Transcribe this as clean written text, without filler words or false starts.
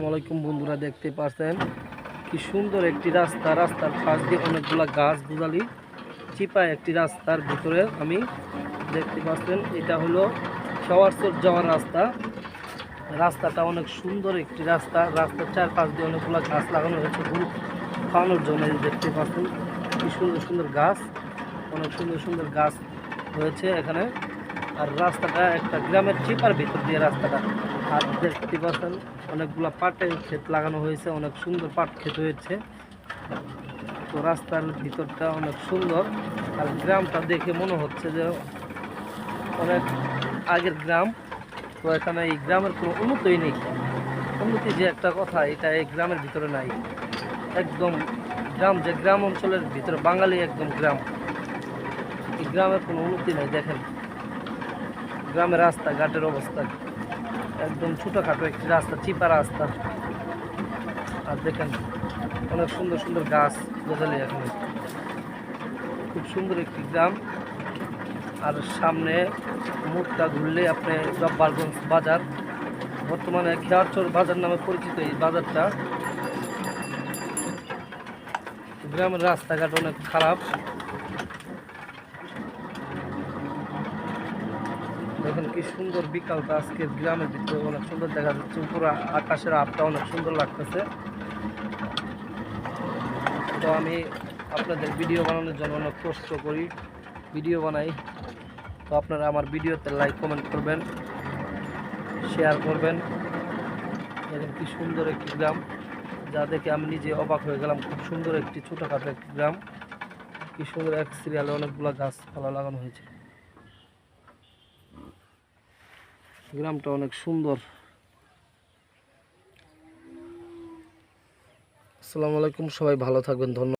আসসালামু আলাইকুম বন্ধুরা, দেখতে পাচ্ছেন কি সুন্দর একটি রাস্তা। রাস্তার পাশ দিয়ে অনেকগুলা গাছ গোজালি চিপা একটি রাস্তার ভিতরে আমি দেখতে পাচ্ছেন এটা হলো শাওয়ারচর যাওয়ার রাস্তা। রাস্তাটা অনেক সুন্দর একটি রাস্তা। রাস্তার চারপাশ দিয়ে অনেকগুলা গাছ লাগানো হয়েছে গরু খাওয়ানোর জন্য। দেখতে পাচ্ছেন কি সুন্দর সুন্দর গাছ, অনেক সুন্দর সুন্দর গাছ রয়েছে এখানে। আর রাস্তাটা একটা গ্রামের চিপার ভিতর দিয়ে রাস্তাটা। আর দেখতে পাচ্ছেন অনেকগুলা পাটের ক্ষেত লাগানো হয়েছে, অনেক সুন্দর পাট ক্ষেত হয়েছে। তো রাস্তার ভিতরটা অনেক সুন্দর। আর গ্রামটা দেখে মনে হচ্ছে যে অনেক আগের গ্রাম। তো এখানে এই গ্রামের কোনো উন্নতিই নেই। উন্নতি যে একটা কথা, এটা এই গ্রামের ভিতরে নাই। একদম গ্রাম, যে গ্রাম অঞ্চলের ভিতরে বাঙালি একদম গ্রাম। এই গ্রামের কোনো উন্নতি নেই। দেখেন গ্রামের রাস্তাঘাটের অবস্থা একদম ছোটোখাটো একটি রাস্তা, চিপা রাস্তা। আর দেখেন অনেক সুন্দর সুন্দর গাছ গোজালি এখানে। খুব সুন্দর একটি গ্রাম। আর সামনে মুখটা ঘুরলে আপনি জব্বারগঞ্জ বাজার, বর্তমানে খেয়ারচর বাজার নামে পরিচিত এই বাজারটা। গ্রামের রাস্তাঘাট অনেক খারাপ। দেখেন কি সুন্দর বিকালটা আজকে গ্রামের ভিতরে অনেক সুন্দর দেখা যাচ্ছে। উপরে আকাশের আবটা অনেক সুন্দর লাগতেছে। তো আমি আপনাদের ভিডিও বানানোর জন্য অনেক কষ্ট করি, ভিডিও বানাই। তো আপনারা আমার ভিডিওতে লাইক কমেন্ট করবেন, শেয়ার করবেন। দেখেন কি সুন্দর একটি গ্রাম, যা দেখে আমি নিজে অবাক হয়ে গেলাম। খুব সুন্দর একটি ছোটোখাটো একটি গ্রাম। কি সুন্দর এক সিরিয়ালে অনেকগুলো গাছপালা লাগানো হয়েছে। গ্রামটা অনেক সুন্দর। আসসালামু আলাইকুম, সবাই ভালো থাকবেন, ধন্যবাদ।